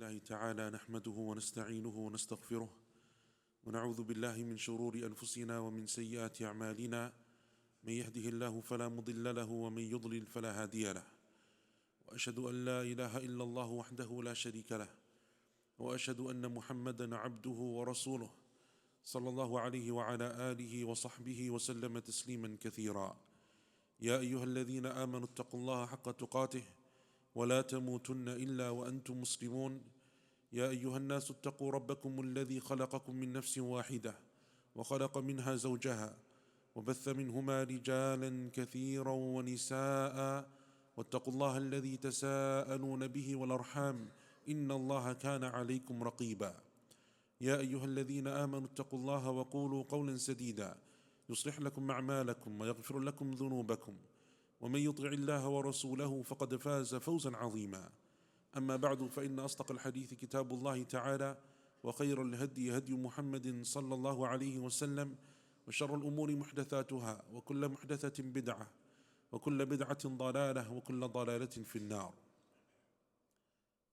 لله تعالى نحمده ونستعينه ونستغفره ونعوذ بالله من شرور أنفسنا ومن سيئات أعمالنا من يهده الله فلا مضل له ومن يضلل فلا هادي له وأشهد أن لا إله إلا الله وحده لا شريك له وأشهد أن محمدا عبده ورسوله صلى الله عليه وعلى آله وصحبه وسلم تسليما كثيرا. يا أيها الذين آمنوا اتقوا الله حق تقاته ولا تموتن إلا وأنتم مسلمون. يا أيها الناس اتقوا ربكم الذي خلقكم من نفس واحدة وخلق منها زوجها وبث منهما رجالا كثيرا ونساء واتقوا الله الذي تساءلون به والأرحام إن الله كان عليكم رقيبا. يا أيها الذين آمنوا اتقوا الله وقولوا قولا سديدا يصلح لكم أعمالكم ويغفر لكم ذنوبكم ومن يطع الله ورسوله فقد فاز فوزا عظيما. أما بعد فإن أصدق الحديث كتاب الله تعالى وخير الهدي هدي محمد صلى الله عليه وسلم وشر الأمور محدثاتها وكل محدثة بدعة وكل بدعة ضلالة وكل ضلالة في النار.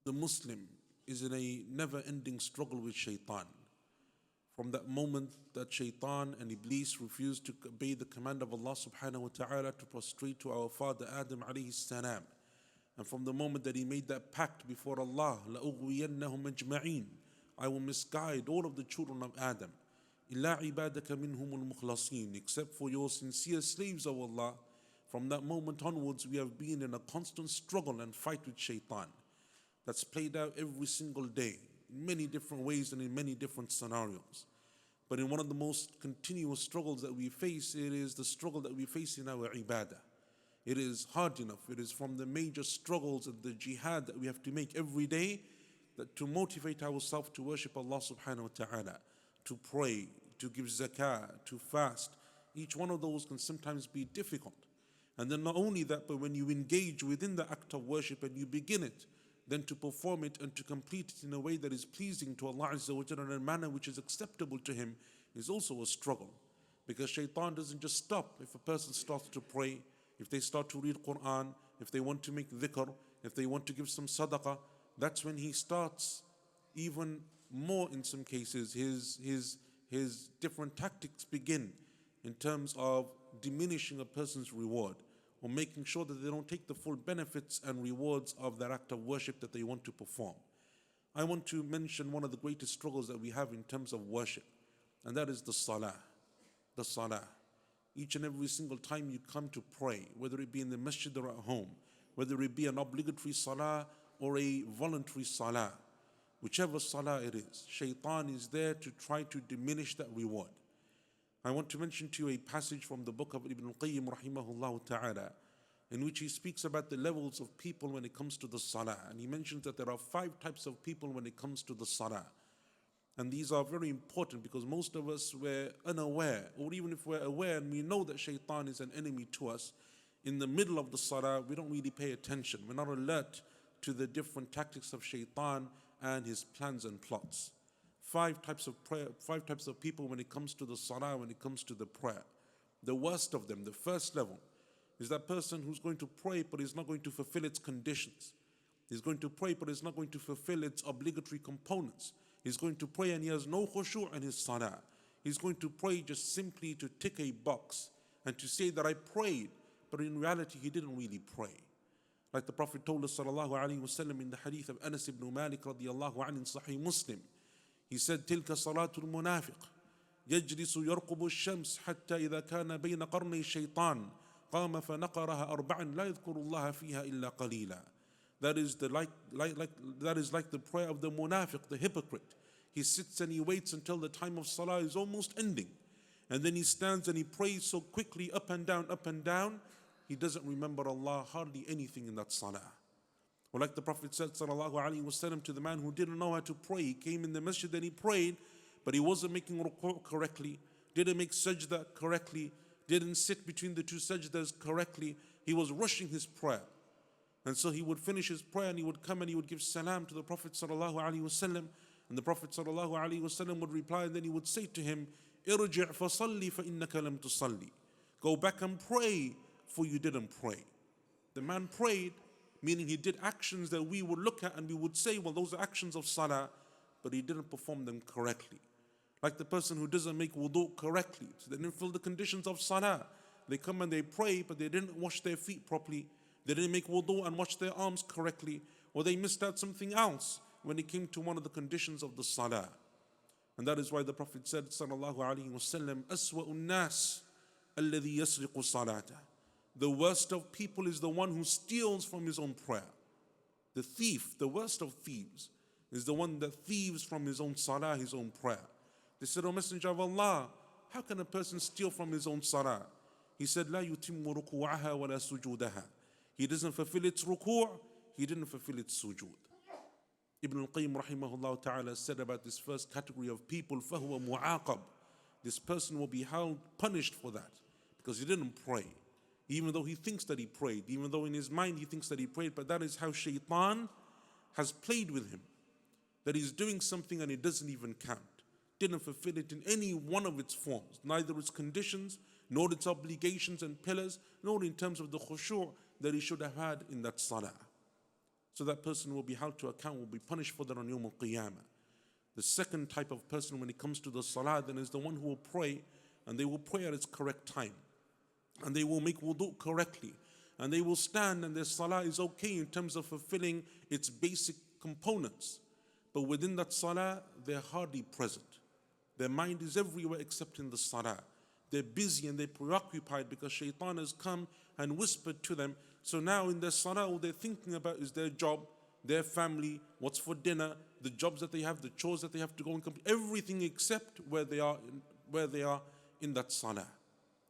The Muslim is in a never-ending struggle with shaitan. From that moment that shaitan and Iblis refused to obey the command of Allah subhanahu wa ta'ala to prostrate to our father Adam alayhi salam, and from the moment that he made that pact before Allah, لَأُغْوِيَنَّهُمْ أَجْمَعِينَ, I will misguide all of the children of Adam, إِلَّا عِبَادَكَ مِنْهُمُ الْمُخْلَصِينَ, except for your sincere slaves, O Allah. From that moment onwards, we have been in a constant struggle and fight with shaitan. That's played out every single day, in many different ways and in many different scenarios. But in one of the most continuous struggles that we face, it is the struggle that we face in our ibadah. It is hard enough. It is from the major struggles of the jihad that we have to make every day, that to motivate ourselves to worship Allah subhanahu wa ta'ala, to pray, to give zakah, to fast. Each one of those can sometimes be difficult. And then not only that, but when you engage within the act of worship and you begin it, then to perform it and to complete it in a way that is pleasing to Allah Azza wa Jalla in a manner which is acceptable to Him is also a struggle. Because shaitan doesn't just stop if a person starts to pray, if they start to read Quran, if they want to make dhikr, if they want to give some sadaqah. That's when he starts even more, in some cases, his different tactics begin in terms of diminishing a person's reward, or making sure that they don't take the full benefits and rewards of that act of worship that they want to perform. I want to mention one of the greatest struggles that we have in terms of worship, and that is the salah. The salah. Each and every single time you come to pray, whether it be in the masjid or at home, whether it be an obligatory salah or a voluntary salah, whichever salah it is, shaitan is there to try to diminish that reward. I want to mention to you a passage from the book of Ibn al-Qayyim rahimahullah ta'ala, in which he speaks about the levels of people when it comes to the salah. And he mentions that there are 5 types of people when it comes to the salah. And these are very important because most of us were unaware, or even if we're aware and we know that shaitan is an enemy to us, in the middle of the salah, we don't really pay attention. We're not alert to the different tactics of shaitan and his plans and plots. 5 types of prayer, 5 types of people when it comes to the salah, when it comes to the prayer. The worst of them, the first level, is that person who's going to pray but is not going to fulfill its conditions. He's going to pray but is not going to fulfill its obligatory components. He's going to pray and he has no khushu' in his salah. He's going to pray just simply to tick a box and to say that I prayed, but in reality he didn't really pray. Like the Prophet told us sallallahu alayhi wa sallam in the hadith of Anas ibn Malik radiyallahu anhu in Sahih Muslim. He said, تلك صلاة المنافق يجلس يرقب الشمس حتى إذا كان بين قرني الشيطان قام فنقرها أربعا لا يذكر الله فيها إلا قليلا. That is like the prayer of the munafiq, the hypocrite. He sits and he waits until the time of salah is almost ending. And then he stands and he prays so quickly up and down, he doesn't remember Allah hardly anything in that salah. Or like the Prophet said sallallahu alaihi wasallam to the man who didn't know how to pray. He came in the masjid and he prayed, but he wasn't making ruku' correctly, didn't make sajda correctly, didn't sit between the 2 sajdas correctly. He was rushing his prayer. And so he would finish his prayer and he would come and he would give salam to the Prophet sallallahu alaihi wasallam. And the Prophet sallallahu alaihi wasallam would reply, and then he would say to him, "Irji' fasalli fa innaka lam tusalli." Go back and pray, for you didn't pray. The man prayed, Meaning he did actions that we would look at and we would say, well, those are actions of salah, but he didn't perform them correctly. Like the person who doesn't make wudu correctly, so they didn't fulfill the conditions of salah. They come and they pray, but they didn't wash their feet properly. They didn't make wudu and wash their arms correctly, or they missed out something else when it came to one of the conditions of the salah. And that is why the Prophet said, sallallahu alaihi wasallam, "Aswa'un nas alladhi yasriqu salata." The worst of people is the one who steals from his own prayer. The thief, the worst of thieves, is the one that thieves from his own salah, his own prayer. They said, "O Messenger of Allah, how can a person steal from his own salah?" He said, "La yutimmu ruku'aha wa la sujudaha." He doesn't fulfill its ruku', he didn't fulfill its sujood. Ibn al-Qayyim rahimahullah ta'ala said about this first category of people, فَهُوَ مُعَاقَبْ. This person will be held, punished for that, because he didn't pray. Even though he thinks that he prayed, even though in his mind he thinks that he prayed, but that is how shaitan has played with him. That he's doing something and it doesn't even count. Didn't fulfill it in any one of its forms, neither its conditions, nor its obligations and pillars, nor in terms of the khushu' that he should have had in that salah. So that person will be held to account, will be punished for that on Yawm al-Qiyamah. The second type of person when it comes to the salah then is the one who will pray, and they will pray at its correct time. And they will make wudu correctly. And they will stand and their salah is okay in terms of fulfilling its basic components. But within that salah, they're hardly present. Their mind is everywhere except in the salah. They're busy and they're preoccupied because shaitan has come and whispered to them. So now in their salah, all they're thinking about is their job, their family, what's for dinner, the jobs that they have, the chores that they have to go and complete, everything except where they are in that salah.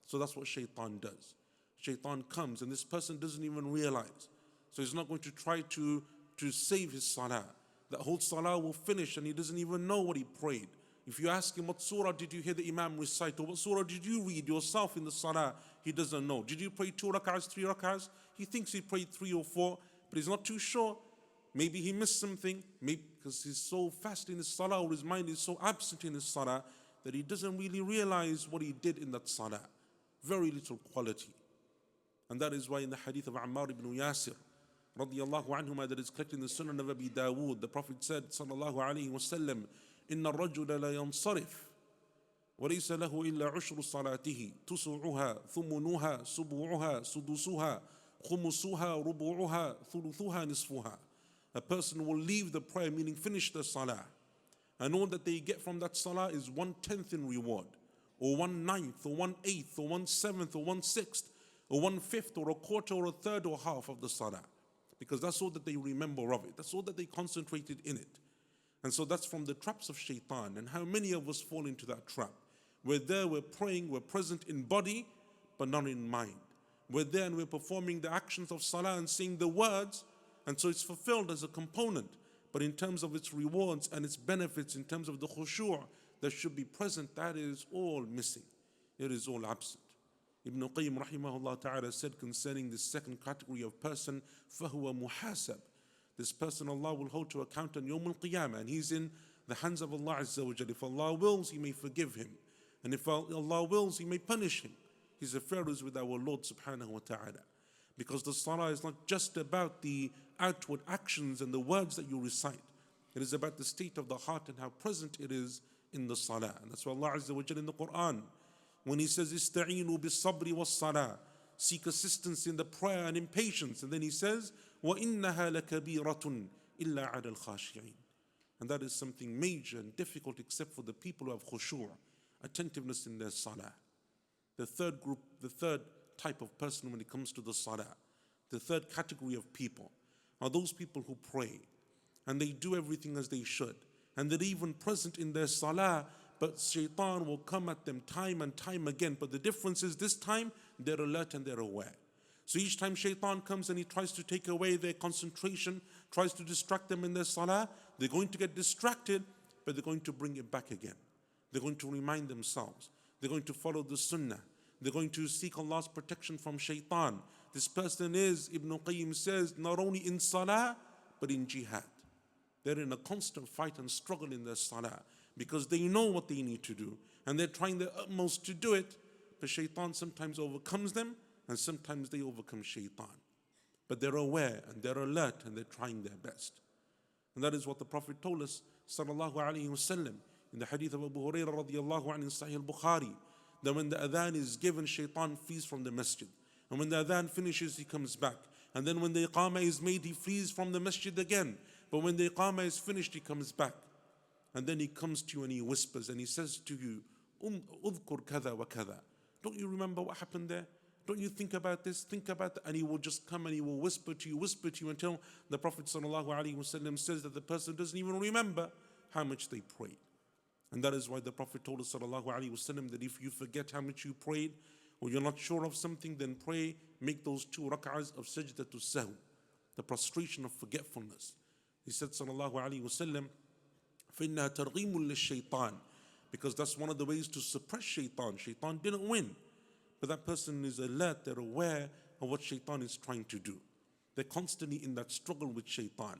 So that's what shaitan does. Shaitan comes and this person doesn't even realize. So he's not going to try to save his salah. That whole salah will finish and he doesn't even know what he prayed. If you ask him, what surah did you hear the imam recite, or what surah did you read yourself in the salah, he doesn't know. Did you pray 2 rak'ahs, 3 rak'ahs? He thinks he prayed 3 or 4, but he's not too sure. Maybe he missed something, maybe because he's so fast in his salah, or his mind is so absent in his salah, that he doesn't really realize what he did in that salah. Very little quality. And that is why in the hadith of Ammar ibn Yasir, radiyallahu anhuma, that is collected in the Sunan of Abi Dawood, the Prophet said, sallallahu alayhi wa sallam, إن الرجل لا ينصرف وليس له إلا عشر صلاته تسعها ثمنها سبوعها سدسها خمسها ربوعها ثلثها نصفها. A person will leave the prayer, meaning finish the salah, and all that they get from that salah is 1/10 in reward, or 1/9, or 1/8, or 1/7, or 1/6, or 1/5, or a quarter, or a third, or half of the salah, because that's all that they remember of it. That's all that they concentrated in it. And so that's from the traps of shaitan. And how many of us fall into that trap? We're there, we're praying, we're present in body, but not in mind. We're there and we're performing the actions of salah and saying the words, and so it's fulfilled as a component. But in terms of its rewards and its benefits, in terms of the khushu' that should be present, that is all missing. It is all absent. Ibn al-Qayyim rahimahullah ta'ala said concerning this second category of person, فَهُوَ مُحَاسَبٌ. This person Allah will hold to account on Yawm al-Qiyamah, and he's in the hands of Allah Azza wa Jalla. If Allah wills, He may forgive him, and if Allah wills, He may punish him. His affair is with our Lord subhanahu wa ta'ala. Because the salah is not just about the outward actions and the words that you recite. It is about the state of the heart and how present it is in the salah. And that's why Allah Azza wa Jalla in the Quran, when He says, "Ista'inu bis-sabri was-salah," seek assistance in the prayer and in patience. And then He says, وَإِنَّهَا لَكَبِيرَةٌ إِلَّا عَلَى الْخَاشِعِينَ. And that is something major and difficult except for the people who have khushu', attentiveness in their salah. The third group, the third type of person when it comes to the salah, the third category of people are those people who pray and they do everything as they should, and they're even present in their salah, but shaitan will come at them time and time again. But the difference is this time they're alert and they're aware. So each time shaitan comes and he tries to take away their concentration, tries to distract them in their salah, they're going to get distracted, but they're going to bring it back again. They're going to remind themselves. They're going to follow the sunnah. They're going to seek Allah's protection from shaitan. This person is, Ibn al-Qayyim says, not only in salah, but in jihad. They're in a constant fight and struggle in their salah because they know what they need to do. And they're trying their utmost to do it, but shaitan sometimes overcomes them, and sometimes they overcome shaitan. but they're aware and they're alert and they're trying their best. And that is what the Prophet told us, sallallahu alaihi wasallam, in the hadith of Abu Hurairah radiallahu anhu in Sahih al-Bukhari, that when the adhan is given, shaitan flees from the masjid. And when the adhan finishes, he comes back. And then when the iqamah is made, he flees from the masjid again. But when the iqamah is finished, he comes back. And then he comes to you and he whispers and he says to you, udhkur kada wa kada. Don't you remember what happened there? Don't you think about this? Think about that. And he will just come and he will whisper to you until the Prophet ﷺ says that the person doesn't even remember how much they prayed. And that is why the Prophet told us ﷺ that if you forget how much you prayed, or you're not sure of something, then pray, make those 2 rak'ahs of sajdatul sahw, the prostration of forgetfulness. He said ﷺ, فَإِنَّهَا تَرْغِيمٌ لِلشَّيْطَانِ, because that's one of the ways to suppress shaitan. Shaitan didn't win, but that person is alert, they're aware of what shaitan is trying to do. They're constantly in that struggle with shaitan.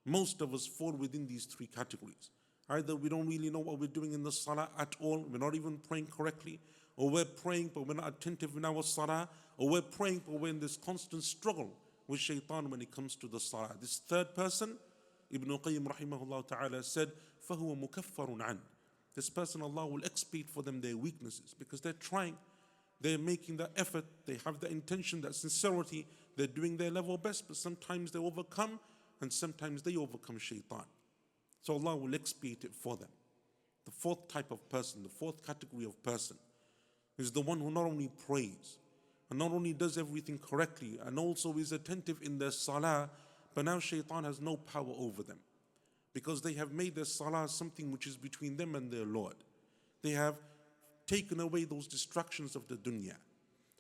Most of us fall within these 3 categories. Either we don't really know what we're doing in the salah at all, we're not even praying correctly, or we're praying but we're not attentive in our salah, or we're praying but we're in this constant struggle with shaitan when it comes to the salah. This 3rd person, Ibn Qayyim rahimahullah ta'ala said, فَهُوَ مُكَفَّرٌ عَنْ. This person, Allah will expiate for them their weaknesses, because they're trying, they're making that effort, they have that intention, that sincerity, they're doing their level best, but sometimes they overcome and sometimes they overcome shaitan. So Allah will expiate it for them. The 4th type of person, the 4th category of person, is the one who not only prays and not only does everything correctly and also is attentive in their salah, but now shaitan has no power over them, because they have made their salah something which is between them and their Lord. They have taken away those distractions of the dunya.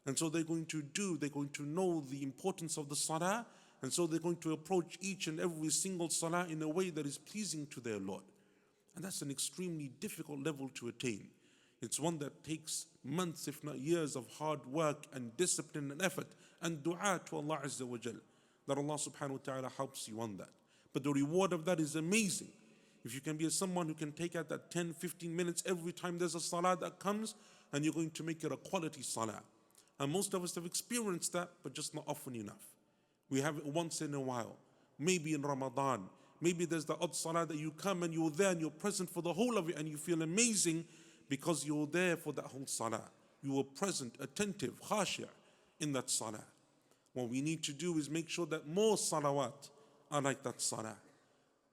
And so they're going to know the importance of the salah, and so they're going to approach each and every single salah in a way that is pleasing to their Lord. And that's an extremely difficult level to attain. It's one that takes months, if not years, of hard work and discipline and effort and dua to Allah Azza wa Jal, that Allah subhanahu wa ta'ala helps you on that. But the reward of that is amazing. If you can be someone who can take out that 10, 15 minutes every time there's a salah that comes, and you're going to make it a quality salah. And most of us have experienced that, but just not often enough. We have it once in a while, maybe in Ramadan. Maybe there's the odd salah that you come and you're there and you're present for the whole of it, and you feel amazing because you're there for that whole salah. You were present, attentive, khashia in that salah. What we need to do is make sure that more salawat are like that salah.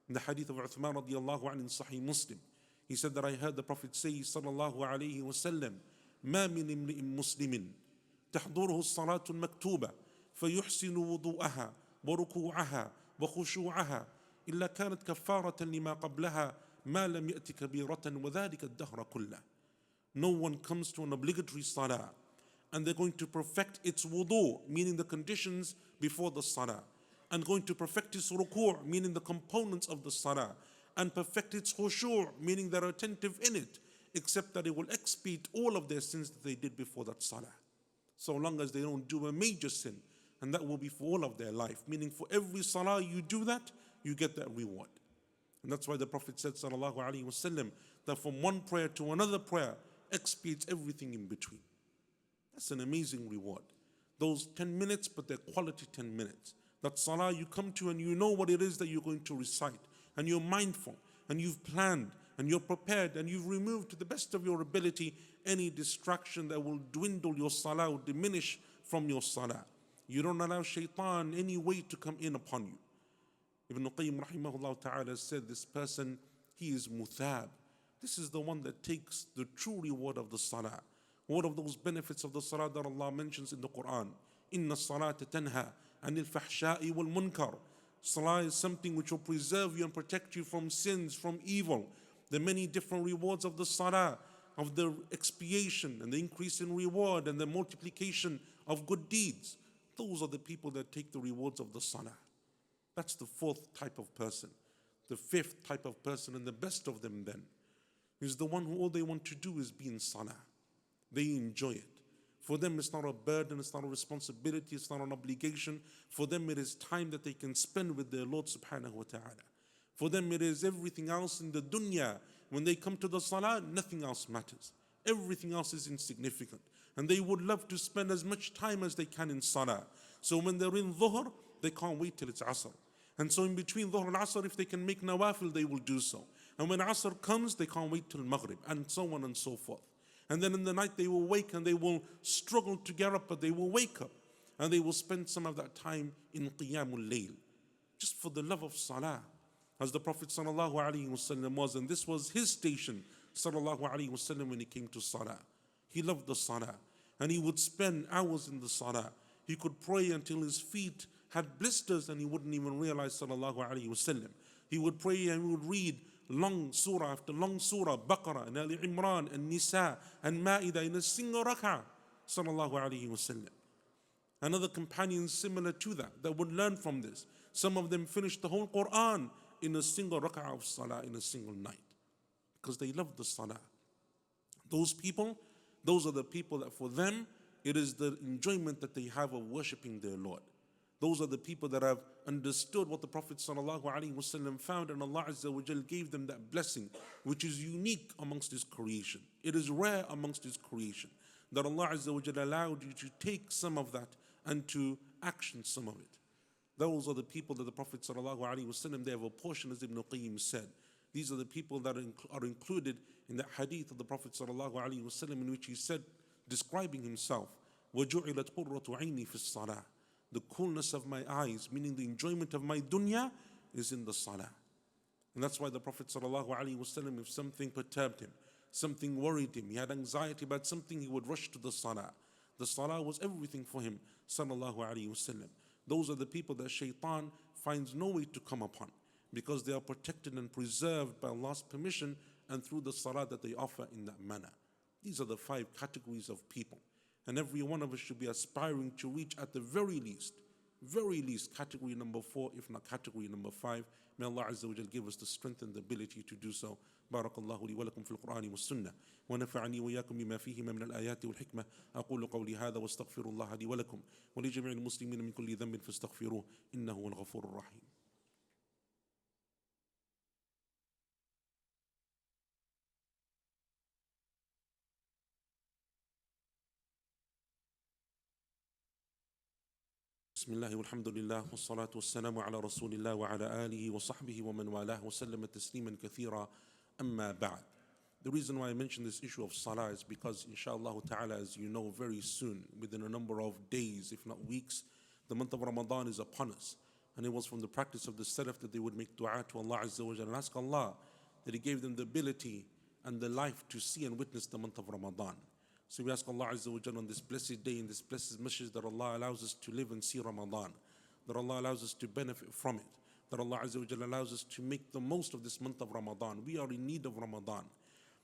In the hadith of Uthman radiallahu anhu in Sahih Muslim, he said that I heard the Prophet say, sallallahu alayhi wa sallam, ما من امرئ مسلم تحضره الصلاة المكتوبة فيحسن وضوءها وركوعها وخشوعها إلا كانت كفارة لما قبلها ما لم يأت كبيرة وذلك الدهر كله. No one comes to an obligatory salah and they're going to perfect its wudu, meaning the conditions before the salah, and going to perfect its ruku', meaning the components of the salah, and perfect its khushu', meaning they're attentive in it, except that it will expiate all of their sins that they did before that salah, so long as they don't do a major sin, and that will be for all of their life, meaning for every salah you do that, you get that reward. And that's why the Prophet said, sallallahu alaihi wasallam, that from one prayer to another prayer expiates everything in between. That's an amazing reward. Those 10 minutes, but they're quality 10 minutes. That salah you come to and you know what it is that you're going to recite, and you're mindful, and you've planned, and you're prepared, and you've removed to the best of your ability any distraction that will dwindle your salah or diminish from your salah. You don't allow shaitan any way to come in upon you. Ibn Qayyim rahimahullah ta'ala said this person, he is muthab. This is the one that takes the true reward of the salah. One of those benefits of the salah that Allah mentions in the Quran. Inna salata tanha anil fahsha'i wal munkar. Salah is something which will preserve you and protect you from sins, from evil. The many different rewards of the salah, of the expiation and the increase in reward and the multiplication of good deeds. Those are the people that take the rewards of the salah. That's the 4th type of person. The 5th type of person, and the best of them then, is the one who all they want to do is be in salah. They enjoy it. For them it's not a burden, it's not a responsibility, it's not an obligation. For them it is time that they can spend with their Lord subhanahu wa ta'ala. For them it is everything else in the dunya. When they come to the salah, nothing else matters. Everything else is insignificant. And they would love to spend as much time as they can in salah. So when they're in dhuhr, they can't wait till it's asr. And so in between dhuhr and asr, if they can make nawafil, they will do so. And when asr comes, they can't wait till maghrib, and so on and so forth. And then in the night they will wake and they will struggle to get up, but they will wake up. And they will spend some of that time in qiyamul layl, just for the love of salah. As the Prophet sallallahu alaihi wasallam was, and this was his station, sallallahu alaihi wasallam, when he came to salah. He loved the salah, and he would spend hours in the salah. He could pray until his feet had blisters and he wouldn't even realize, sallallahu alaihi wasallam. He would pray and he would read long surah after long surah, Baqarah and Ali Imran and Nisa and Ma'idah in a single rak'ah, sallallahu alaihi wasallam. And other companions similar to that would learn from this. Some of them finished the whole Quran in a single rak'ah of salah in a single night, because they loved the salah. Those people, those are the people that for them, it is the enjoyment that they have of worshipping their Lord. Those are the people that have understood what the Prophet ﷺ found, and Allah Azza wa Jal gave them that blessing, which is unique amongst His creation. It is rare amongst His creation that Allah Azza wa Jal allowed you to take some of that and to action some of it. Those are the people that the Prophet ﷺ, they have a portion, as Ibn Qayyim said. These are the people that are included in that hadith of the Prophet ﷺ, in which he said, describing himself, وَجُعِلَتْ قُرَّةُ عَيْنِي فِي الصَّلَاةِ. The coolness of my eyes, meaning the enjoyment of my dunya, is in the salah. And that's why the Prophet ﷺ, if something perturbed him, something worried him, he had anxiety about something, he would rush to the salah. The salah was everything for him, sallallahu alaihi wasallam. Those are the people that shaitan finds no way to come upon, because they are protected and preserved by Allah's permission and through the salah that they offer in that manner. These are the 5 categories of people. And every one of us should be aspiring to reach at the very least, category number 4, if not category number 5. May Allah Azza wa Jal give us the strength and the ability to do so. Barakallahu li wa lakum fil Qur'ani was sunnah. Wa nafa'ani wa yakum bima fihima min al-ayati wal hikmah. Aqulu qawli hadha wa astaghfirullah li wa lakum. Wa li jami'il muslimin min kulli dhanbin fastaghfiruh. Innahu wal ghafurur rahim. بسم الله والحمد لله والصلاة والسلام على رسول الله وعلى آله وصحبه ومن والاه وسلم تسليما كثيرا أما بعد. The reason why I mention this issue of salah is because inshallah ta'ala, as you know, very soon, within a number of days, if not weeks, the month of Ramadan is upon us. And it was from the practice of the Salaf that they would make dua to Allah Azza wa Jalla and ask Allah that He gave them the ability and the life to see and witness the month of Ramadan. So we ask Allah Azza wa Jalla on this blessed day, in this blessed Masjid, that Allah allows us to live and see Ramadan, that Allah allows us to benefit from it, that Allah Azza wa Jalla allows us to make the most of this month of Ramadan. We are in need of Ramadan,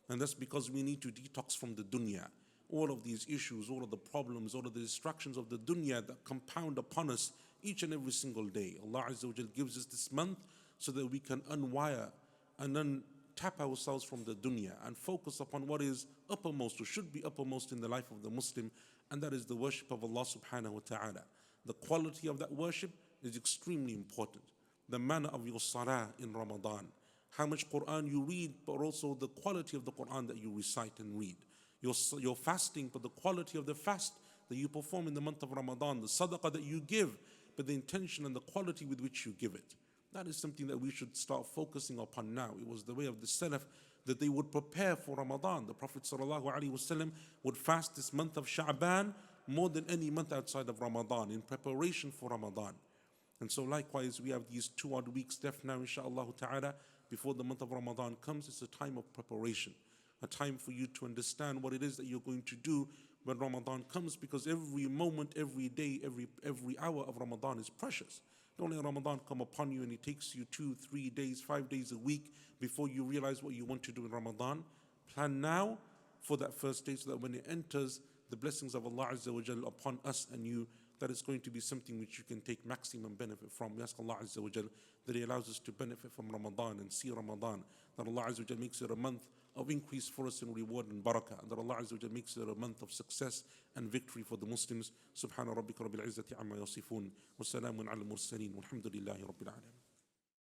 and that's because we need to detox from the dunya. All of these issues, all of the problems, all of the distractions of the dunya that compound upon us each and every single day. Allah Azza wa Jalla gives us this month so that we can unwire and tap ourselves from the dunya and focus upon what is uppermost or should be uppermost in the life of the Muslim, and that is the worship of Allah subhanahu wa ta'ala. The quality of that worship is extremely important. The manner of your salah in Ramadan, how much Quran you read, but also the quality of the Quran that you recite and read. Your fasting, but the quality of the fast that you perform in the month of Ramadan, the sadaqah that you give, but the intention and the quality with which you give it. That is something that we should start focusing upon now. It was the way of the Salaf that they would prepare for Ramadan. The Prophet ﷺ would fast this month of Sha'ban more than any month outside of Ramadan in preparation for Ramadan. And so likewise, we have these 2 odd weeks left now, inshaAllah ta'ala, before the month of Ramadan comes. It's a time of preparation, a time for you to understand what it is that you're going to do when Ramadan comes, because every moment, every day, every hour of Ramadan is precious. Don't let Ramadan come upon you and it takes you 2, 3 days, 5 days a week before you realize what you want to do in Ramadan. Plan now for that first day, so that when it enters, the blessings of Allah Azza wa Jal upon us and you, that is going to be something which you can take maximum benefit from. We ask Allah Azza wa Jal that He allows us to benefit from Ramadan and see Ramadan, that Allah Azza wa Jal makes it a month of increase for us in reward and barakah, and that Allah Azza wa Jal makes it a month of success and victory for the Muslims. Subhana rabbika rabbil izzati amma yasifun, wa salamun ala al-mursaleen, walhamdulillahi rabbil alamin.